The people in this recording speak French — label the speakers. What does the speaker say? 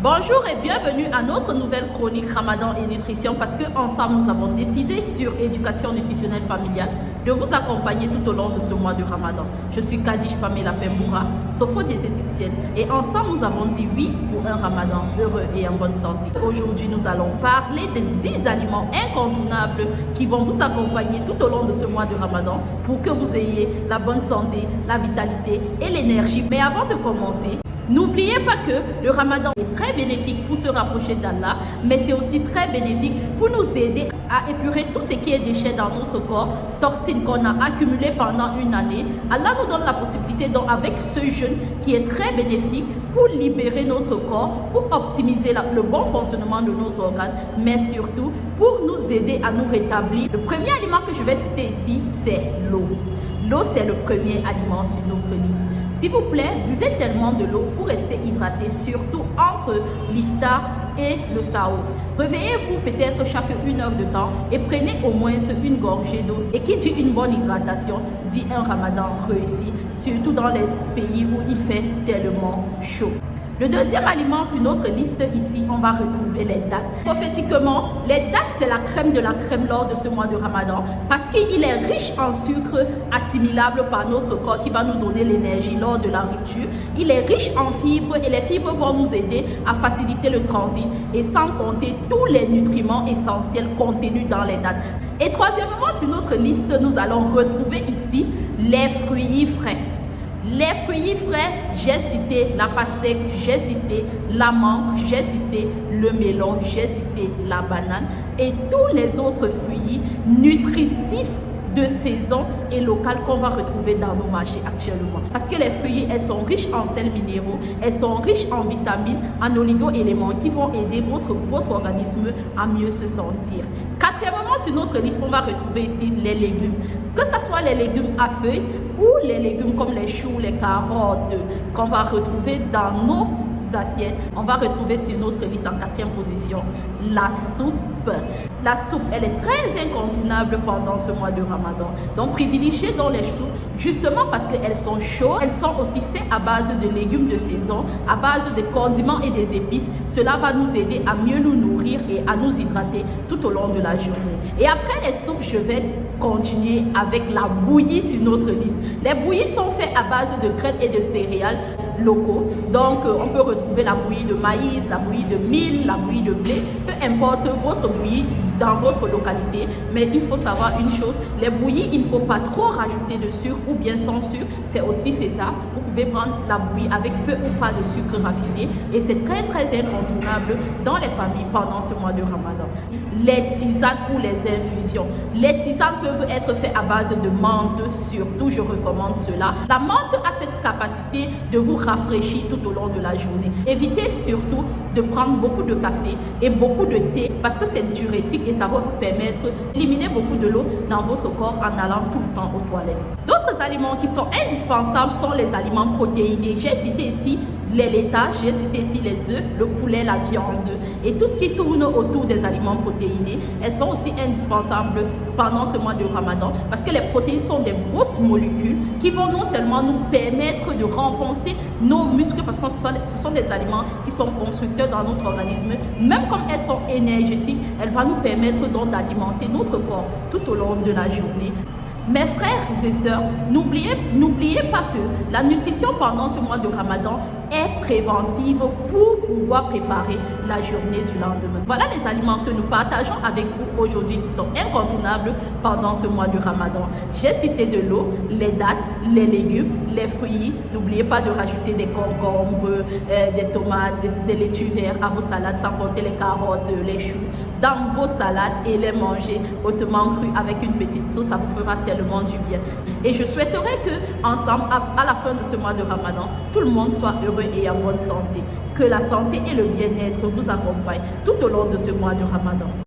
Speaker 1: Bonjour et bienvenue à notre nouvelle chronique Ramadan et Nutrition parce qu'ensemble nous avons décidé sur éducation nutritionnelle familiale de vous accompagner tout au long de ce mois du Ramadan. Je suis Kadish Pamela Pemboura, sophodiététicienne et ensemble nous avons dit oui pour un Ramadan heureux et en bonne santé. Aujourd'hui nous allons parler de 10 aliments incontournables qui vont vous accompagner tout au long de ce mois du Ramadan pour que vous ayez la bonne santé, la vitalité et l'énergie. Mais avant de commencer, n'oubliez pas que le Ramadan est très bénéfique pour se rapprocher d'Allah, mais c'est aussi très bénéfique pour nous aider à épurer tout ce qui est déchets dans notre corps, toxines qu'on a accumulées pendant une année. Allah nous donne la possibilité, donc avec ce jeûne qui est très bénéfique, pour libérer notre corps, pour optimiser le bon fonctionnement de nos organes, mais surtout pour nous aider à nous rétablir. Le premier aliment que je vais citer ici, c'est l'eau. L'eau, c'est le premier aliment sur notre liste. S'il vous plaît, buvez tellement de l'eau pour rester hydraté, surtout entre l'iftar et le sahur. Réveillez-vous peut-être chaque 1 heure de temps et prenez au moins une gorgée d'eau. Et qui dit une bonne hydratation, dit un Ramadan réussi, surtout dans les pays où il fait tellement chaud. Le deuxième aliment sur notre liste ici, on va retrouver les dattes. Prophétiquement, les dattes, c'est la crème de la crème lors de ce mois de Ramadan parce qu'il est riche en sucre assimilable par notre corps qui va nous donner l'énergie lors de la rupture. Il est riche en fibres et les fibres vont nous aider à faciliter le transit et sans compter tous les nutriments essentiels contenus dans les dattes. Et troisièmement, sur notre liste, nous allons retrouver ici les fruits frais. Les fruits frais, j'ai cité la pastèque, j'ai cité la mangue, j'ai cité le melon, j'ai cité la banane et tous les autres fruits nutritifs de saison et local qu'on va retrouver dans nos marchés actuellement. Parce que les fruits, elles sont riches en sels minéraux, elles sont riches en vitamines, en oligo-éléments qui vont aider votre organisme à mieux se sentir. Quatrièmement, sur notre liste, on va retrouver ici les légumes. Que ce soit les légumes à feuilles ou les légumes comme les choux, les carottes qu'on va retrouver dans nos assiettes. On va retrouver sur notre liste en 4e position la soupe. La soupe, elle est très incontournable pendant ce mois de Ramadan. Donc, privilégiez dans les soupes justement parce qu'elles sont chaudes. Elles sont aussi faites à base de légumes de saison, à base de condiments et des épices. Cela va nous aider à mieux nous nourrir et à nous hydrater tout au long de la journée. Et après les soupes, je vais continuer avec la bouillie sur notre liste. Les bouillies sont faites à base de graines et de céréales locaux. Donc, on peut retrouver la bouillie de maïs, la bouillie de mil, la bouillie de blé, peu importe votre bouillie dans votre localité. Mais il faut savoir une chose, les bouillies, il ne faut pas trop rajouter de sucre ou bien sans sucre. C'est aussi faisable. Vous pouvez prendre la bouillie avec peu ou pas de sucre raffiné et c'est très incontournable dans les familles pendant ce mois de Ramadan. Les tisanes ou les infusions. Les tisanes peuvent être faites à base de menthe, surtout je recommande cela. La menthe a cette capacité de vous rafraîchir tout au long de la journée. Évitez surtout de prendre beaucoup de café et beaucoup de thé parce que c'est diurétique et ça va vous permettre d'éliminer beaucoup de l'eau dans votre corps en allant tout le temps aux toilettes. D'autres aliments qui sont indispensables sont les aliments protéinés. J'ai cité ici les laitages, j'ai cité ici les œufs, le poulet, la viande et tout ce qui tourne autour des aliments protéinés. Elles sont aussi indispensables pendant ce mois de Ramadan parce que les protéines sont des grosses molécules qui vont non seulement nous permettre de renforcer nos muscles parce que ce sont des aliments qui sont constructeurs dans notre organisme. Même comme elles sont énergétiques, elles vont nous permettre donc d'alimenter notre corps tout au long de la journée. Mes frères et sœurs, n'oubliez pas que la nutrition pendant ce mois de Ramadan est préventive pour pouvoir préparer la journée du lendemain. Voilà les aliments que nous partageons avec vous aujourd'hui qui sont incontournables pendant ce mois de Ramadan. J'ai cité de l'eau, les dattes, les légumes, les fruits. N'oubliez pas de rajouter des concombres, des tomates, des laitues vertes à vos salades, sans compter les carottes, les choux, dans vos salades et les manger hautement crus avec une petite sauce. Ça vous fera tellement du bien. Et je souhaiterais que ensemble, à la fin de ce mois de Ramadan, tout le monde soit heureux et en bonne santé. Que la santé et le bien-être vous accompagnent tout au long de ce mois de Ramadan.